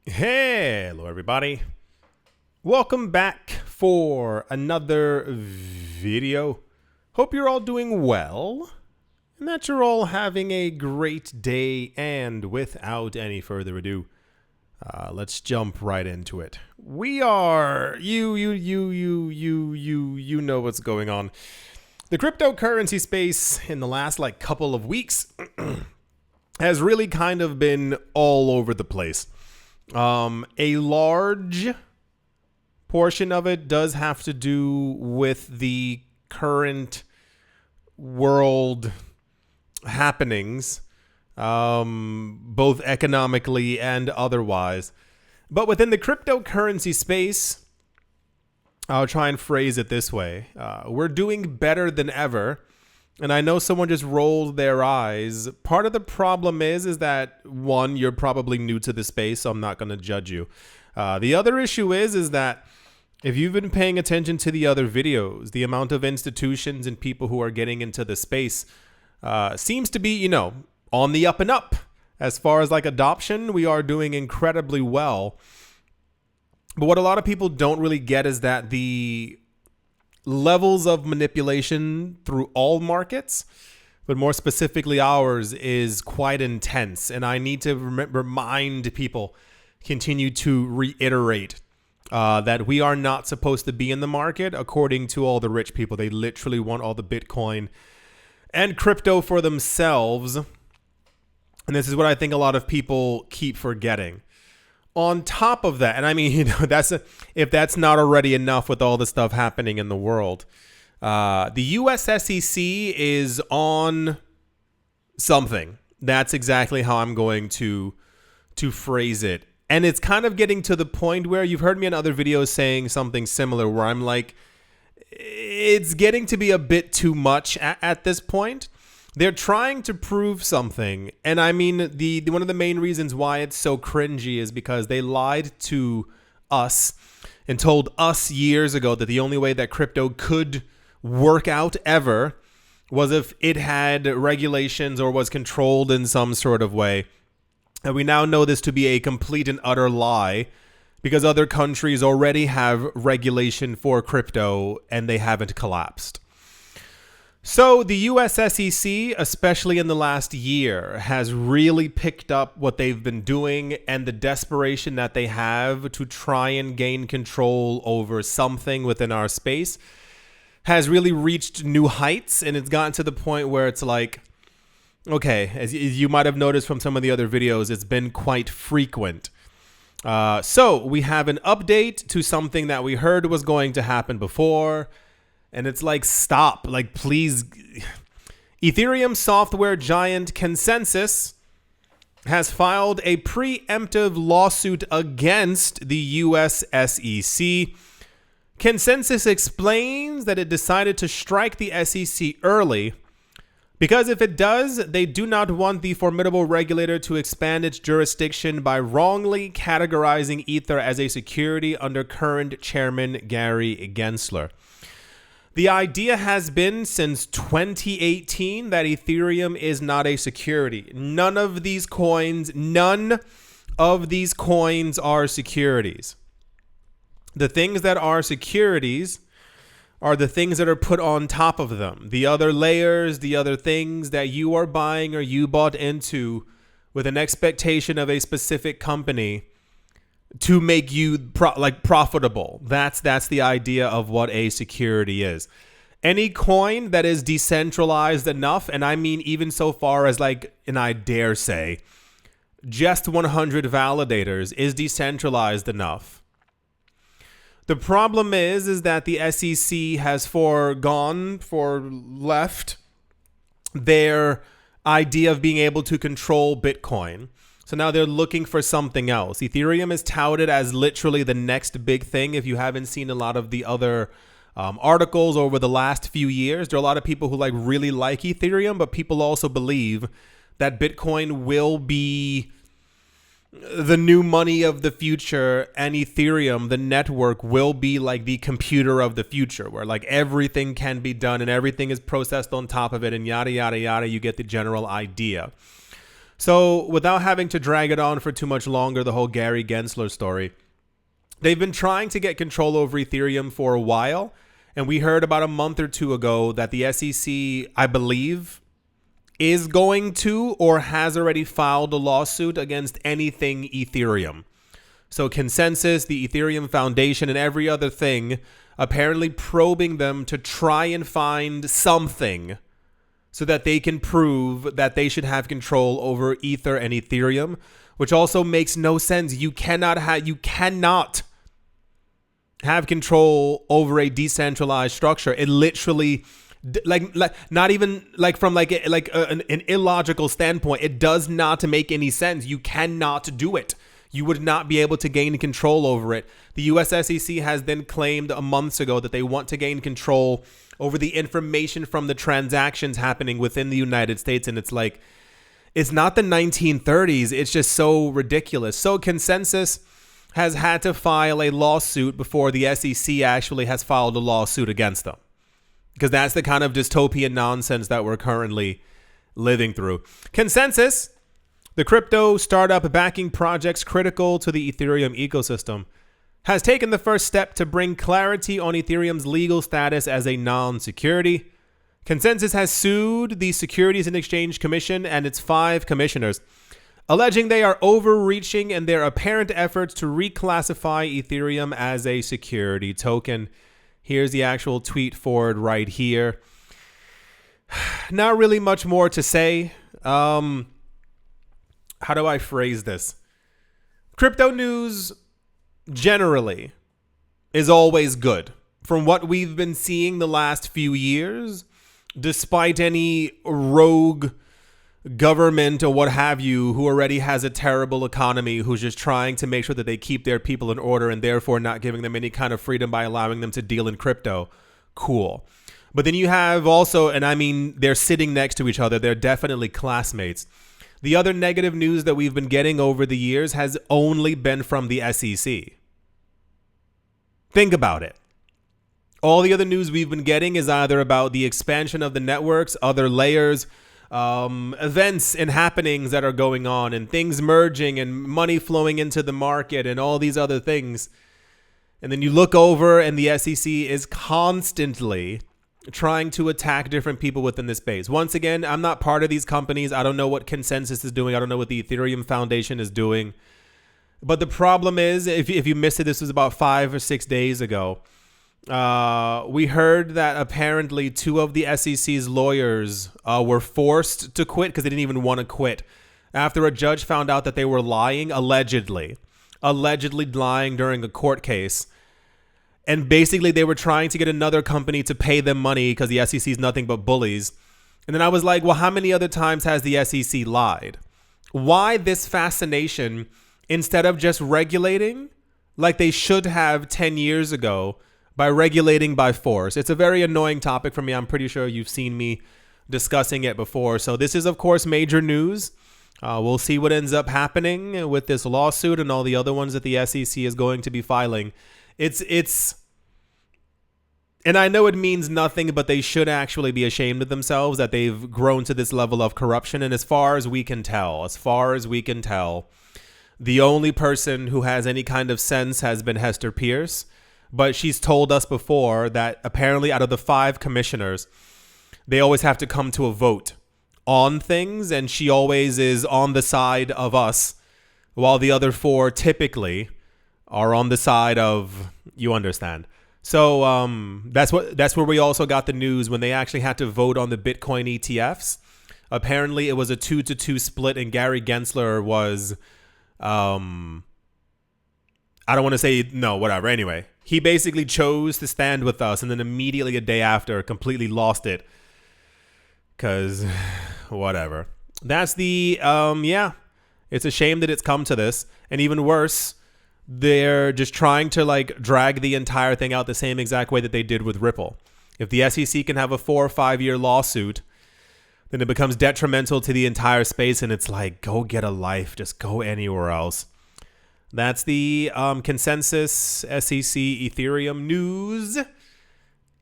Hello everybody. Welcome back for another video. Hope you're all doing well and that you're all having a great day, and without any further ado, let's jump right into it. We are you know what's going on. The cryptocurrency space in the last couple of weeks has really kind of been all over the place. A large portion of it does have to do with the current world happenings, both economically and otherwise. But within the cryptocurrency space, I'll try and phrase it this way. We're doing better than ever. And I know someone just rolled their eyes. Part of the problem is that, one, you're probably new to the space, so I'm not going to judge you. The other issue is that if you've been paying attention to the other videos, the amount of institutions and people who are getting into the space seems to be, on the up and up. As far as adoption, we are doing incredibly well. But what a lot of people don't really get is that the levels of manipulation through all markets, but more specifically ours, is quite intense. And I need to remind people, continue to reiterate that we are not supposed to be in the market according to all the rich people. They literally want all the Bitcoin and crypto for themselves. And this is what I think a lot of people keep forgetting. On top of that, and I mean, if that's not already enough with all the stuff happening in the world, the US SEC is on something. That's exactly how I'm going to phrase it. And it's kind of getting to the point where you've heard me in other videos saying something similar, where I'm like, it's getting to be a bit too much at this point. They're trying to prove something. And I mean, the one of the main reasons why it's so cringy is because they lied to us and told us years ago that the only way that crypto could work out ever was if it had regulations or was controlled in some sort of way. And we now know this to be a complete and utter lie, because other countries already have regulation for crypto and they haven't collapsed. So the US SEC, especially in the last year, has really picked up what they've been doing and the desperation that they have to try and gain control over something within our space has really reached new heights. And it's gotten to the point where it's like, okay, as you might have noticed from some of the other videos, it's been quite frequent. So we have an update to something that we heard was going to happen before. And it's like, stop, please. Ethereum software giant Consensus has filed a preemptive lawsuit against the US SEC. Consensus explains that it decided to strike the SEC early because if it does, they do not want the formidable regulator to expand its jurisdiction by wrongly categorizing Ether as a security under current chairman Gary Gensler. The idea has been since 2018 that Ethereum is not a security. None of these coins are securities. The things that are securities are the things that are put on top of them. The other layers, the other things that you are buying or you bought into with an expectation of a specific company to make you profitable. That's the idea of what a security is. Any coin that is decentralized enough, and I mean even so far as and I dare say, just 100 validators is decentralized enough. The problem is that the SEC has left their idea of being able to control Bitcoin. So now they're looking for something else. Ethereum is touted as literally the next big thing. If you haven't seen a lot of the other articles over the last few years, there are a lot of people who really like Ethereum, but people also believe that Bitcoin will be the new money of the future, and Ethereum, the network, will be the computer of the future, where everything can be done and everything is processed on top of it and yada, yada, yada. You get the general idea. So without having to drag it on for too much longer, the whole Gary Gensler story, they've been trying to get control over Ethereum for a while. And we heard about a month or two ago that the SEC, I believe, is going to or has already filed a lawsuit against anything Ethereum. So Consensus, the Ethereum Foundation, and every other thing, apparently probing them to try and find something so that they can prove that they should have control over Ether and Ethereum, which also makes no sense. You cannot have control over a decentralized structure. It literally, like not even like from an illogical standpoint, it does not make any sense. You cannot do it. You would not be able to gain control over it. The US SEC has then claimed months ago that they want to gain control over the information from the transactions happening within the United States. And it's like, it's not the 1930s. It's just so ridiculous. So Consensus has had to file a lawsuit before the SEC actually has filed a lawsuit against them, because that's the kind of dystopian nonsense that we're currently living through. Consensus, the crypto startup backing projects critical to the Ethereum ecosystem, has taken the first step to bring clarity on Ethereum's legal status as a non-security. Consensus has sued the Securities and Exchange Commission and its 5 commissioners, alleging they are overreaching in their apparent efforts to reclassify Ethereum as a security token. Here's the actual tweet for it right here. Not really much more to say. How do I phrase this? Crypto news generally is always good. From what we've been seeing the last few years, despite any rogue government or what have you who already has a terrible economy, who's just trying to make sure that they keep their people in order and therefore not giving them any kind of freedom by allowing them to deal in crypto. Cool. But then you have also, and I mean, they're sitting next to each other. They're definitely classmates. The other negative news that we've been getting over the years has only been from the SEC. Think about it. All the other news we've been getting is either about the expansion of the networks, other layers, events and happenings that are going on, and things merging and money flowing into the market and all these other things. And then you look over and the SEC is constantly trying to attack different people within this space. Once again, I'm not part of these companies. I don't know what Consensus is doing. I don't know what the Ethereum Foundation is doing. But the problem is, if you missed it, this was about 5 or 6 days ago. We heard that apparently 2 of the SEC's lawyers were forced to quit because they didn't even want to quit after a judge found out that they were lying, allegedly lying during a court case. And basically they were trying to get another company to pay them money because the SEC is nothing but bullies. And then I was like, well, how many other times has the SEC lied? Why this fascination instead of just regulating like they should have 10 years ago by regulating by force? It's a very annoying topic for me. I'm pretty sure you've seen me discussing it before. So this is, of course, major news. We'll see what ends up happening with this lawsuit and all the other ones that the SEC is going to be filing. It's and I know it means nothing, but they should actually be ashamed of themselves that they've grown to this level of corruption. And as far as we can tell, the only person who has any kind of sense has been Hester Pierce. But she's told us before that apparently out of the 5 commissioners, they always have to come to a vote on things. And she always is on the side of us, while the other 4 typically are on the side of, you understand. So that's where we also got the news when they actually had to vote on the Bitcoin ETFs. Apparently it was a 2-2 split, and Gary Gensler was, I don't want to say no, whatever. Anyway, he basically chose to stand with us, and then immediately a day after completely lost it. Cause whatever. That's the, yeah, it's a shame that it's come to this. And even worse, they're just trying to like drag the entire thing out the same exact way that they did with Ripple. If the SEC can have a 4 or 5 year lawsuit, then it becomes detrimental to the entire space. And it's like, go get a life. Just go anywhere else. That's the Consensus SEC Ethereum news.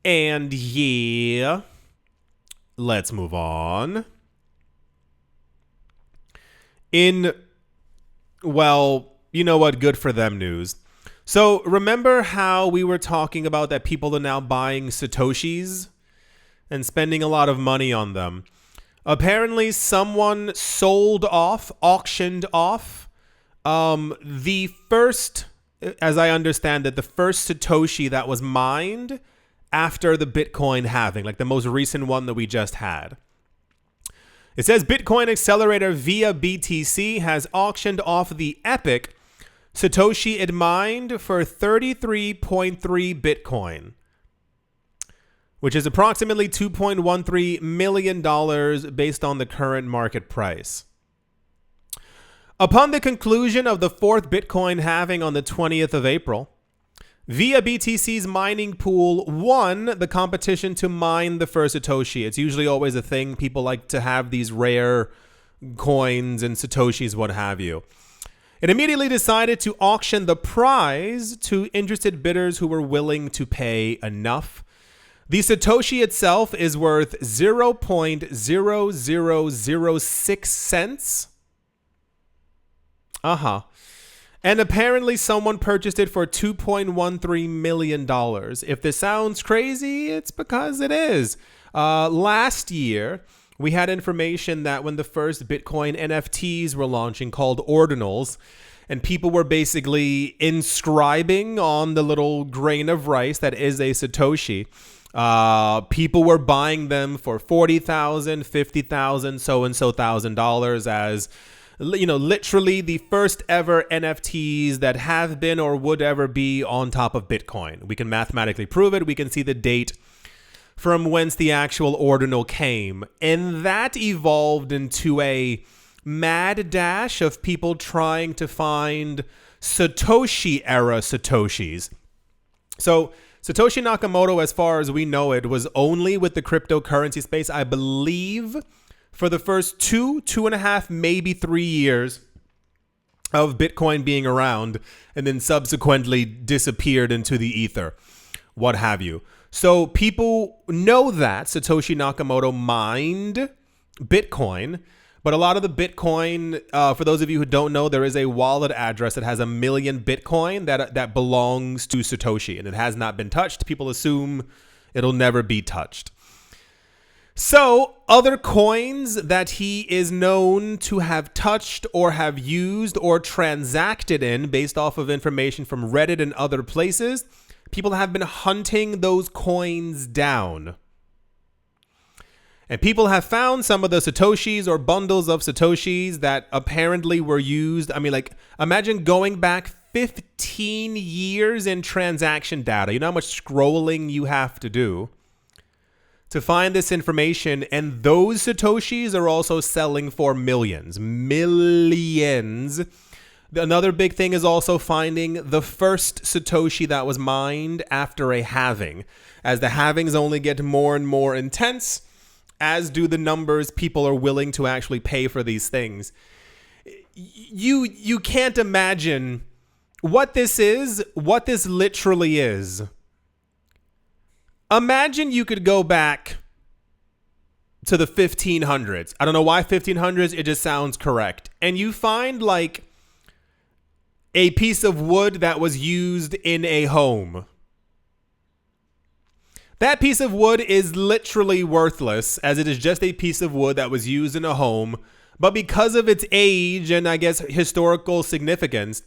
And yeah, let's move on. in, well, you know what, good for them news. So remember how we were talking about that people are now buying satoshis and spending a lot of money on them? Apparently someone auctioned off the first, as I understand it, the first satoshi that was mined after the Bitcoin halving, like the most recent one that we just had. It says Bitcoin Accelerator via BTC has auctioned off the epic satoshi it mined for 33.3 Bitcoin, which is approximately $2.13 million based on the current market price. Upon the conclusion of the fourth Bitcoin halving on the 20th of April, Via BTC's mining pool won the competition to mine the first Satoshi. It's usually always a thing. People like to have these rare coins and Satoshis, what have you. It immediately decided to auction the prize to interested bidders who were willing to pay enough. The Satoshi itself is worth 0.0006 cents. And apparently someone purchased it for $2.13 million. If this sounds crazy, it's because it is. Last year, we had information that when the first Bitcoin NFTs were launching called ordinals, and people were basically inscribing on the little grain of rice that is a Satoshi, people were buying them for $40,000, $50,000, so-and-so $1,000 as, you know, literally the first ever NFTs that have been or would ever be on top of Bitcoin. We can mathematically prove it. We can see the date from whence the actual ordinal came. And that evolved into a mad dash of people trying to find Satoshi era Satoshis. So Satoshi Nakamoto, as far as we know it, was only with the cryptocurrency space, I believe, for the first 2.5, maybe 3 years of Bitcoin being around, and then subsequently disappeared into the ether, what have you. So people know that Satoshi Nakamoto mined Bitcoin, but a lot of the Bitcoin, for those of you who don't know, there is a wallet address that has 1 million Bitcoin that belongs to Satoshi, and it has not been touched. People assume it'll never be touched. So other coins that he is known to have touched or have used or transacted in, based off of information from Reddit and other places, people have been hunting those coins down. And people have found some of the Satoshis or bundles of Satoshis that apparently were used. I mean, like, imagine going back 15 years in transaction data. You know how much scrolling you have to do to find this information, and those Satoshis are also selling for millions. Another big thing is also finding the first Satoshi that was mined after a halving, as the halvings only get more and more intense, as do the numbers people are willing to actually pay for these things. You can't imagine what this is, what this literally is. Imagine you could go back to the 1500s. I don't know why 1500s, it just sounds correct. And you find like a piece of wood that was used in a home. That piece of wood is literally worthless, as it is just a piece of wood that was used in a home. But because of its age and I guess historical significance,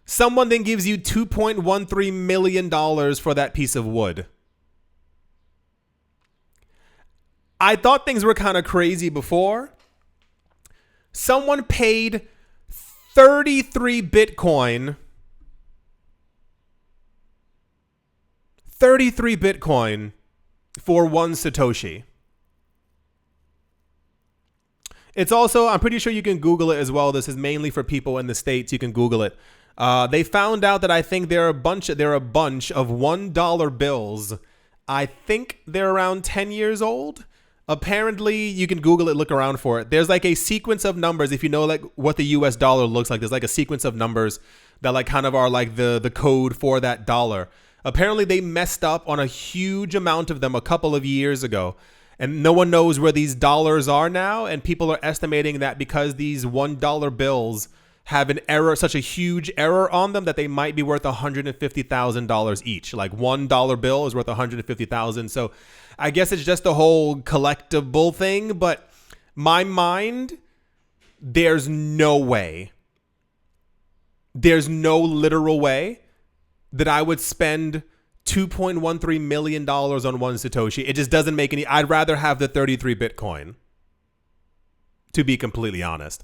someone then gives you $2.13 million for that piece of wood. I thought things were kind of crazy before. Someone paid 33 Bitcoin. 33 Bitcoin for one Satoshi. It's also, I'm pretty sure you can Google it as well. This is mainly for people in the States. You can Google it. They found out that I think there are a bunch of $1 bills. I think they're around 10 years old. Apparently, you can Google it, look around for it. There's like a sequence of numbers. If you know like what the US dollar looks like, there's like a sequence of numbers that like kind of are like the code for that dollar. Apparently, they messed up on a huge amount of them a couple of years ago. And no one knows where these dollars are now. And people are estimating that because these $1 bills have an error, such a huge error on them, that they might be worth $150,000 each. Like $1 bill is worth $150,000. So I guess it's just the whole collectible thing. But my mind, there's no way. There's no literal way that I would spend $2.13 million on one Satoshi. It just doesn't make any. I'd rather have the 33 Bitcoin, to be completely honest.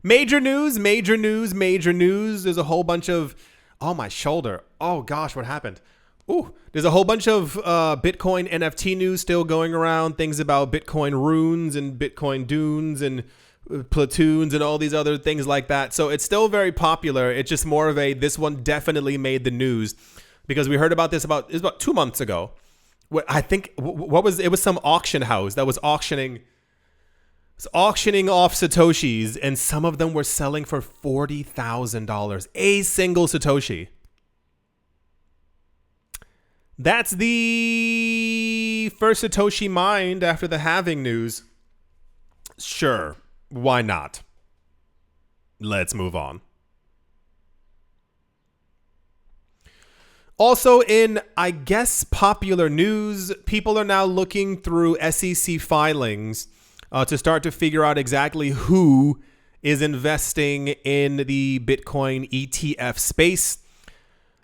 Major news. There's a whole bunch of, oh, my shoulder. Oh gosh, what happened? Ooh, there's a whole bunch of Bitcoin NFT news still going around. Things about Bitcoin runes and Bitcoin dunes and platoons and all these other things like that. So it's still very popular. It's just more of a, this one definitely made the news because we heard about this it was about 2 months ago. I think it was some auction house that was auctioning off Satoshis, and some of them were selling for $40,000 a single Satoshi. That's the first Satoshi mined after the halving news. Sure, why not? Let's move on. Also in, I guess, popular news, people are now looking through SEC filings to start to figure out exactly who is investing in the Bitcoin ETF space.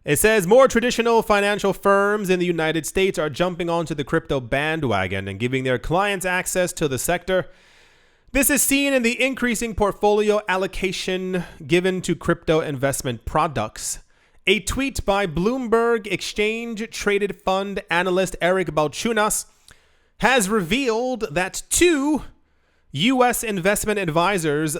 It says more traditional financial firms in the United States are jumping onto the crypto bandwagon and giving their clients access to the sector. This is seen in the increasing portfolio allocation given to crypto investment products. A tweet by Bloomberg exchange-traded fund analyst Eric Balchunas has revealed that two U.S. investment advisors,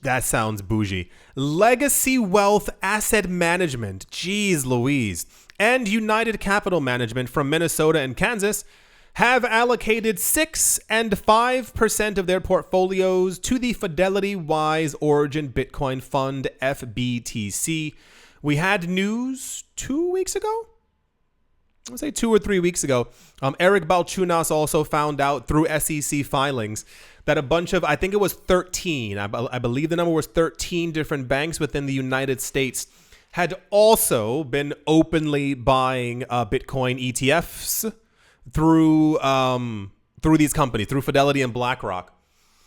that sounds bougie, Legacy Wealth Asset Management, geez Louise, and United Capital Management from Minnesota and Kansas have allocated 6% and 5% of their portfolios to the Fidelity Wise Origin Bitcoin Fund, FBTC. We had news 2 weeks ago? I'll say 2 or 3 weeks ago. Eric Balchunas also found out through SEC filings that a bunch of, I think it was 13, I believe the number was 13 different banks within the United States had also been openly buying Bitcoin ETFs through these companies, through Fidelity and BlackRock.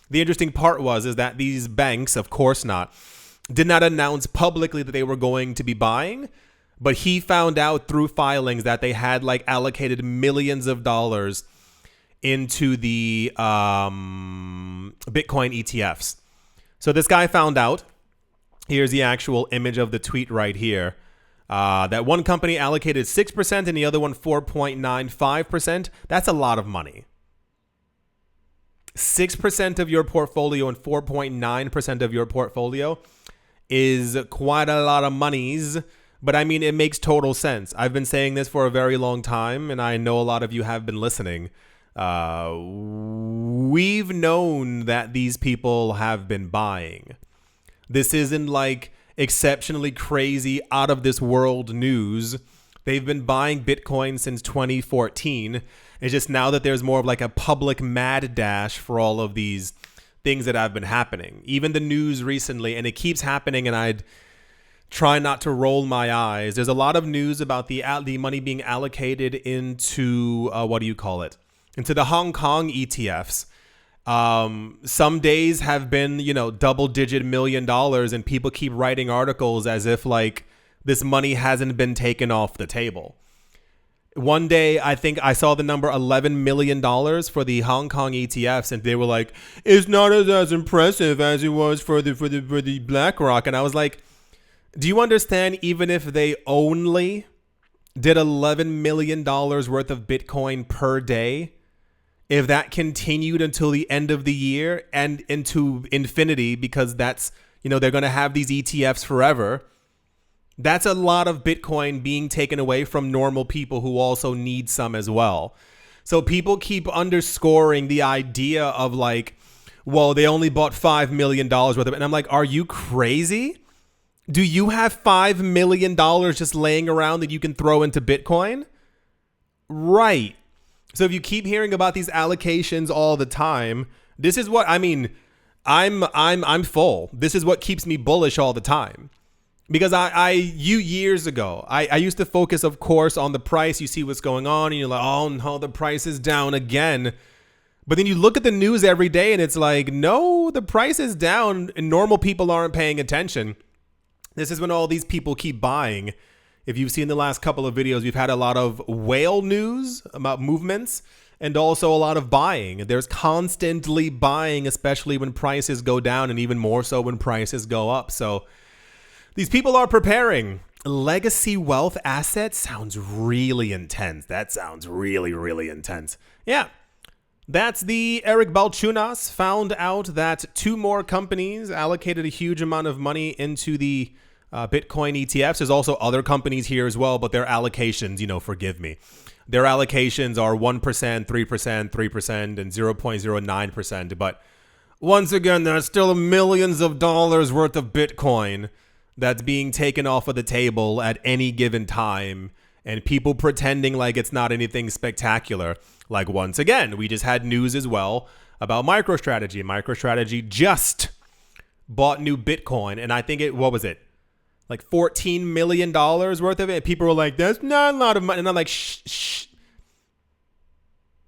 The interesting part is that these banks, of course not, did not announce publicly that they were going to be buying, but he found out through filings that they had like allocated millions of dollars into the Bitcoin ETFs. So this guy found out, here's the actual image of the tweet right here, that one company allocated 6% and the other one 4.95%. That's a lot of money. 6% of your portfolio and 4.9% of your portfolio is quite a lot of monies. But I mean, it makes total sense. I've been saying this for a very long time, and I know a lot of you have been listening. We've known that these people have been buying. This isn't like exceptionally crazy, out of this world news. They've been buying Bitcoin since 2014. It's just now that there's more of like a public mad dash for all of these things that have been happening. Even the news recently, and it keeps happening, and I'd try not to roll my eyes. There's a lot of news about the money being allocated into, into the Hong Kong ETFs. Some days have been, double-digit $1 million, and people keep writing articles as if like this money hasn't been taken off the table. One day, I think I saw the number $11 million for the Hong Kong ETFs, and they were like, "It's not as impressive as it was for the BlackRock." And I was like, do you understand? Even if they only did $11 million worth of Bitcoin per day, if that continued until the end of the year and into infinity, because that's, they're going to have these ETFs forever. That's a lot of Bitcoin being taken away from normal people who also need some as well. So people keep underscoring the idea of like, well, they only bought $5 million worth of it. And I'm like, are you crazy? Do you have $5 million just laying around that you can throw into Bitcoin? Right. So if you keep hearing about these allocations all the time, this is what I mean. I'm full. This is what keeps me bullish all the time. Because years ago, I used to focus, of course, on the price. You see what's going on, and you're like, oh no, the price is down again. But then you look at the news every day, and it's like, no, the price is down, and normal people aren't paying attention. This is when all these people keep buying. If you've seen the last couple of videos, we've had a lot of whale news about movements and also a lot of buying. There's constantly buying, especially when prices go down, and even more so when prices go up. So these people are preparing. Legacy wealth assets sounds really intense. That sounds really, really intense. Yeah. That's the Eric Balchunas found out that 2 more companies allocated a huge amount of money into the Bitcoin ETFs. There's also other companies here as well, but their allocations, forgive me. Their allocations are 1%, 3%, 3%, and 0.09%. But once again, there's still millions of dollars worth of Bitcoin that's being taken off of the table at any given time, and people pretending like it's not anything spectacular. Like, once again, we just had news as well about MicroStrategy. MicroStrategy just bought new Bitcoin, and I think what was it? Like $14 million worth of it. People were like, that's not a lot of money. And I'm like, shh.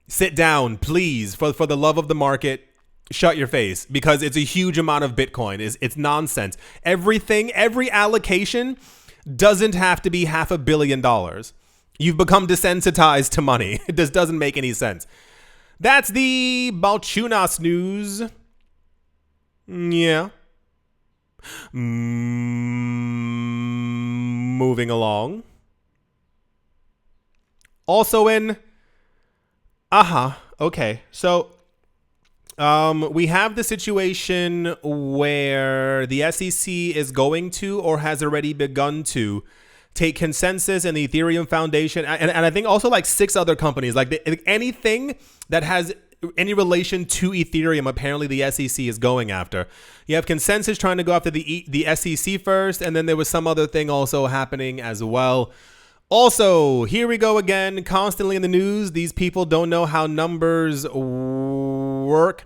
Sit down, please. For the love of the market, shut your face, because it's a huge amount of Bitcoin. It's nonsense. Every allocation doesn't have to be $500 million. You've become desensitized to money. It just doesn't make any sense. That's the Balchunas news. Yeah. Moving along. Also in... Okay. So we have the situation where the SEC is going to, or has already begun to, take Consensus and the Ethereum Foundation, and I think also like 6 other companies, like anything that has any relation to Ethereum, apparently the SEC is going after. You have Consensus trying to go after the SEC first, and then there was some other thing also happening as well. Also, here we go again, constantly in the news. These people don't know how numbers work.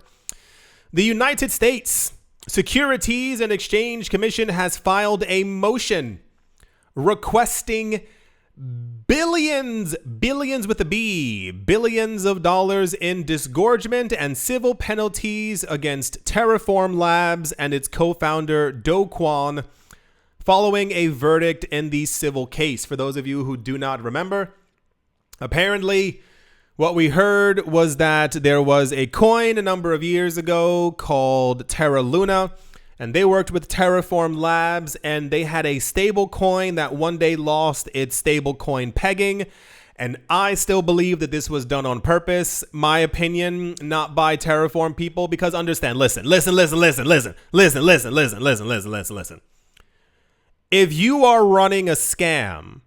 The United States Securities and Exchange Commission has filed a motion requesting billions with a B, billions of dollars in disgorgement and civil penalties against Terraform Labs and its co-founder Do Kwon, following a verdict in the civil case. For those of you who do not remember, apparently what we heard was that there was a coin a number of years ago called Terra Luna, and they worked with Terraform Labs, and they had a stable coin that one day lost its stable coin pegging. And I still believe that this was done on purpose. My opinion, not by Terraform people, because understand, listen. If you are running a scam,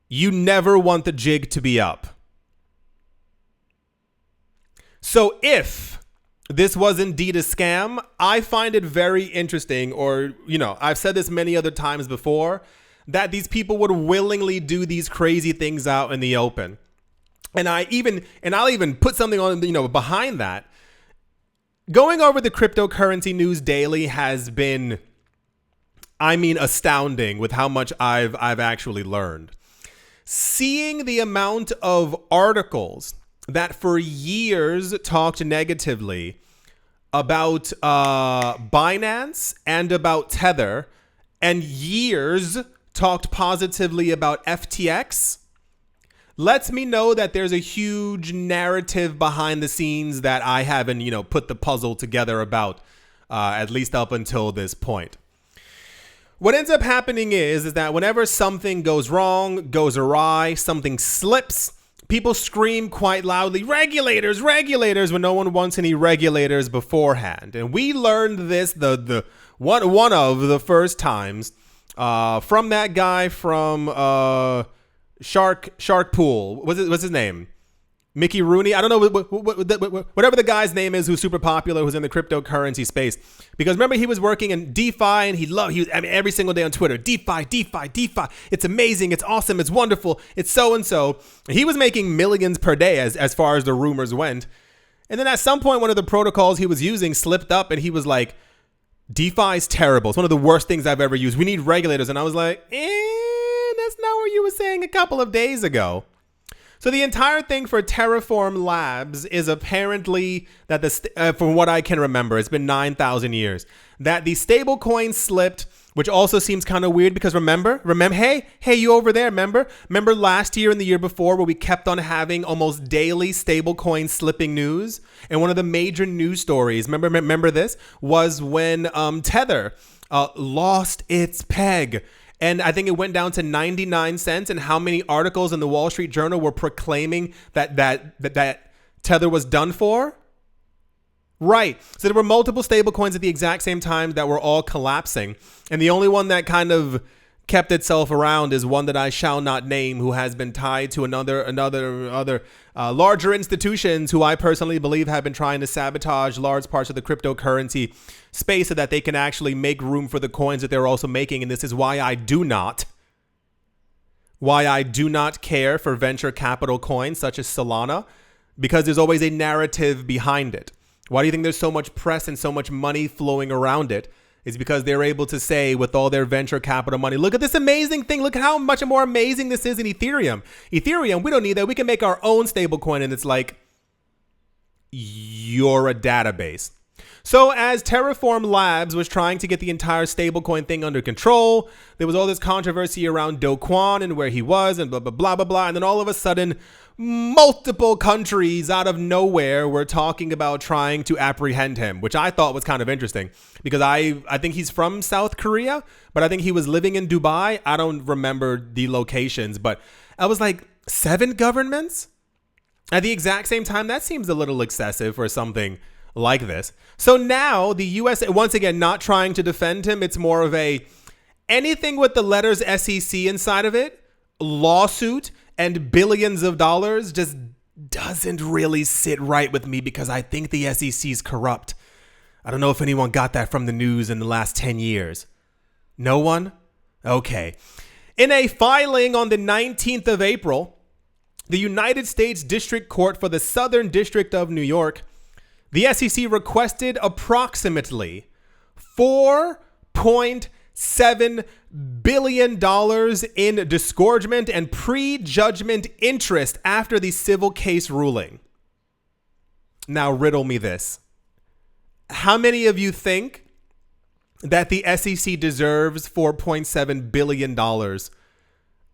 you never want the jig to be up. So if this was indeed a scam, I find it very interesting, or, I've said this many other times before, that these people would willingly do these crazy things out in the open. And I'll even put something on, behind that. Going over the cryptocurrency news daily has been, astounding with how much I've actually learned. Seeing the amount of articles that for years talked negatively about Binance and about Tether, and years talked positively about FTX, lets me know that there's a huge narrative behind the scenes that I haven't, put the puzzle together about, at least up until this point. What ends up happening is that whenever something goes wrong, goes awry, something slips, people scream quite loudly, regulators, when no one wants any regulators beforehand. And we learned this one of the first times from that guy from Shark Pool. What's his name? Mickey Rooney. I don't know whatever the guy's name is who's super popular, who's in the cryptocurrency space. Because remember, he was working in DeFi and he was every single day on Twitter. DeFi, DeFi, DeFi. It's amazing. It's awesome. It's wonderful. It's so and so. He was making millions per day as far as the rumors went. And then at some point, one of the protocols he was using slipped up and he was like, DeFi is terrible. It's one of the worst things I've ever used. We need regulators. And I was like, that's not what you were saying a couple of days ago. So the entire thing for Terraform Labs is apparently that from what I can remember, it's been 9,000 years, that the stable coin slipped, which also seems kind of weird because remember, hey, you over there, remember last year and the year before where we kept on having almost daily stable coin slipping news? And one of the major news stories, remember this, was when Tether lost its peg. And I think it went down to 99 cents. And how many articles in the Wall Street Journal were proclaiming that Tether was done for? Right. So there were multiple stable coins at the exact same time that were all collapsing. And the only one that kind of kept itself around is one that I shall not name, who has been tied to other larger institutions who I personally believe have been trying to sabotage large parts of the cryptocurrency space so that they can actually make room for the coins that they're also making. And this is why I do not care for venture capital coins such as Solana, because there's always a narrative behind it. Why do you think there's so much press and so much money flowing around it? It's because they're able to say with all their venture capital money, look at this amazing thing. Look at how much more amazing this is in Ethereum. Ethereum, we don't need that. We can make our own stablecoin. And it's like, you're a database. So as Terraform Labs was trying to get the entire stablecoin thing under control, there was all this controversy around Do Kwon and where he was and blah, blah, blah, blah, blah. And then all of a sudden, multiple countries out of nowhere were talking about trying to apprehend him, which I thought was kind of interesting because I think he's from South Korea, but I think he was living in Dubai. I don't remember the locations, but I was like, 7 governments at the exact same time? That seems a little excessive for something like this. So now the US, once again, not trying to defend him. It's more of a anything with the letters SEC inside of it, lawsuit, and billions of dollars just doesn't really sit right with me because I think the SEC is corrupt. I don't know if anyone got that from the news in the last 10 years. No one? Okay. In a filing on the 19th of April, the United States District Court for the Southern District of New York, the SEC requested approximately $4.7 billion in disgorgement and prejudgment interest after the civil case ruling. Now, riddle me this. How many of you think that the SEC deserves $4.7 billion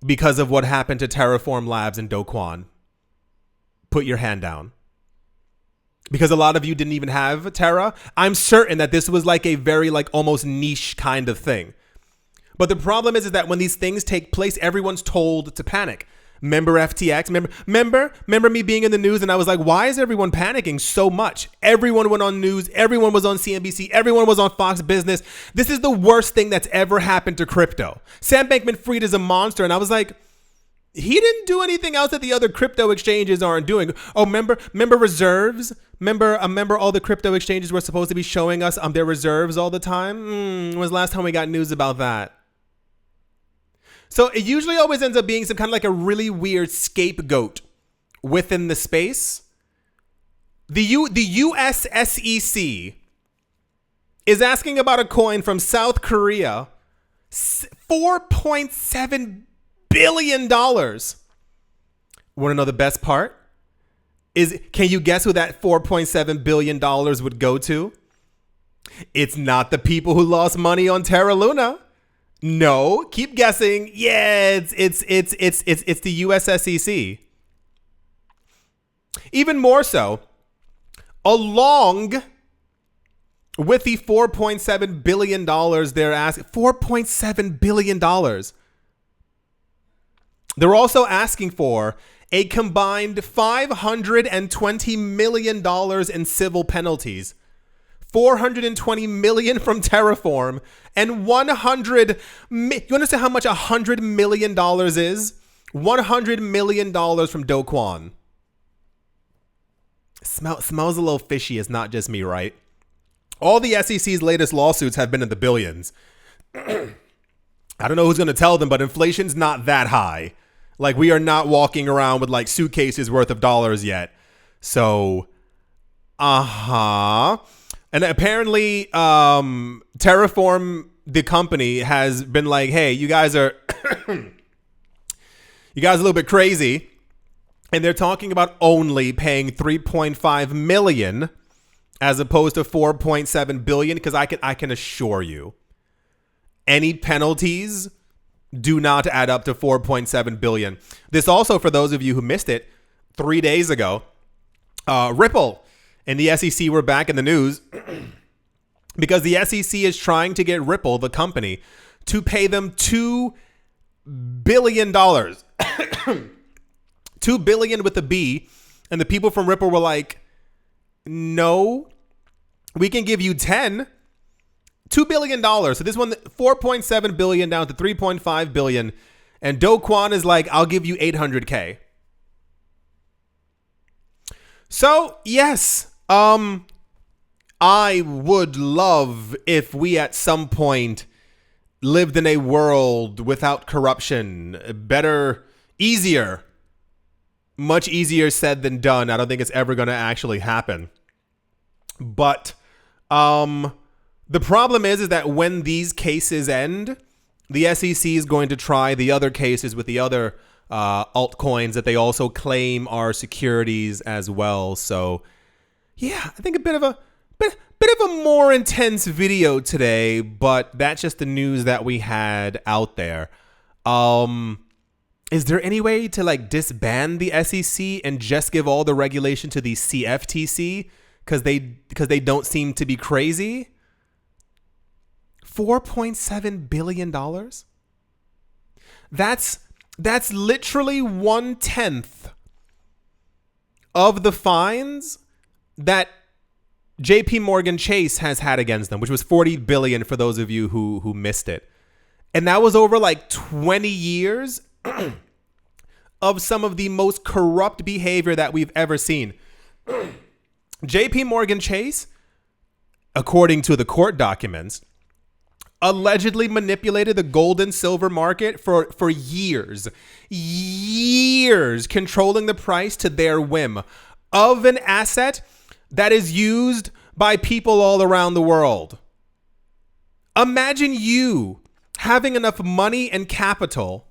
because of what happened to Terraform Labs and Do Kwon? Put your hand down. Because a lot of you didn't even have Terra. I'm certain that this was like a very almost niche kind of thing. But the problem is that when these things take place, everyone's told to panic. Remember FTX? Remember me being in the news and I was like, why is everyone panicking so much? Everyone went on news. Everyone was on CNBC. Everyone was on Fox Business. This is the worst thing that's ever happened to crypto. Sam Bankman-Fried is a monster. And I was like, he didn't do anything else that the other crypto exchanges aren't doing. Oh, remember reserves? Remember all the crypto exchanges were supposed to be showing us their reserves all the time? When was the last time we got news about that? So it usually always ends up being some kind of like a really weird scapegoat within the space. The US SEC is asking about a coin from South Korea, $4.7 billion. Want to know the best part? Can you guess who that $4.7 billion would go to? It's not the people who lost money on Terra Luna. No, keep guessing. Yeah, it's the US SEC. Even more so, along with the $4.7 billion they're asking, $4.7 billion. They're also asking for a combined $520 million in civil penalties. $420 million from Terraform and you understand how much $100 million is? $100 million from Do Kwon. Smells a little fishy. It's not just me, right? All the SEC's latest lawsuits have been in the billions. I don't know who's going to tell them, but inflation's not that high. Like, we are not walking around with like suitcases worth of dollars yet. So, and apparently, Terraform, the company, has been like, hey, you guys are, you guys are a little bit crazy. And they're talking about only paying 3.5 million as opposed to 4.7 billion. Because I can assure you, any penalties do not add up to 4.7 billion. This also, for those of you who missed it, 3 days ago, Ripple and the SEC were back in the news because the SEC is trying to get Ripple, the company, to pay them $2 billion. $2 billion with a B. And the people from Ripple were like, no, we can give you 10. $2 billion. So this one, 4.7 billion down to 3.5 billion. And Do Kwon is like, I'll give you 800K. So, yes, I would love if we at some point lived in a world without corruption. Better, easier. Much easier said than done. I don't think it's ever going to actually happen. But, the problem is that when these cases end, the SEC is going to try the other cases with the other altcoins that they also claim are securities as well. So, yeah, I think a bit of a more intense video today, but that's just the news that we had out there. Is there any way to like disband the SEC and just give all the regulation to the CFTC because they don't seem to be crazy? $4.7 billion? That's literally 1/10 of the fines that JP Morgan Chase has had against them, which was 40 billion for those of you who missed it. And that was over like 20 years of some of the most corrupt behavior that we've ever seen. JP Morgan Chase, according to the court documents, allegedly manipulated the gold and silver market for years, controlling the price to their whim of an asset that is used by people all around the world. Imagine you having enough money and capital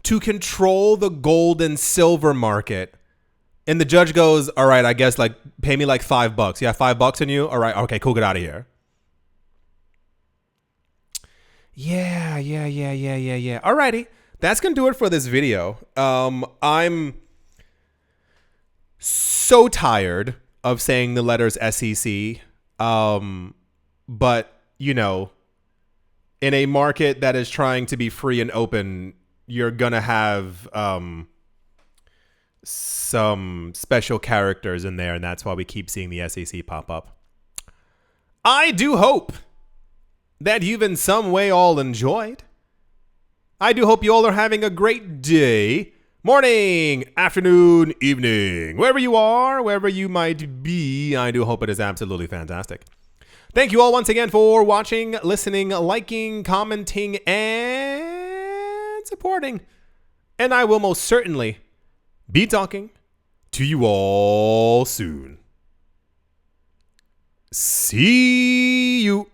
to control the gold and silver market. And the judge goes, all right, I guess like pay me like $5. Yeah, $5 in you? All right, okay, cool, get out of here. Yeah. Alrighty. That's going to do it for this video. I'm so tired of saying the letters SEC. But, you know, in a market that is trying to be free and open, you're going to have some special characters in there. And that's why we keep seeing the SEC pop up. I do hope that you've in some way all enjoyed. I do hope you all are having a great day, morning, afternoon, evening, wherever you are, wherever you might be. I do hope it is absolutely fantastic. Thank you all once again for watching, listening, liking, commenting, and supporting. And I will most certainly be talking to you all soon. See you.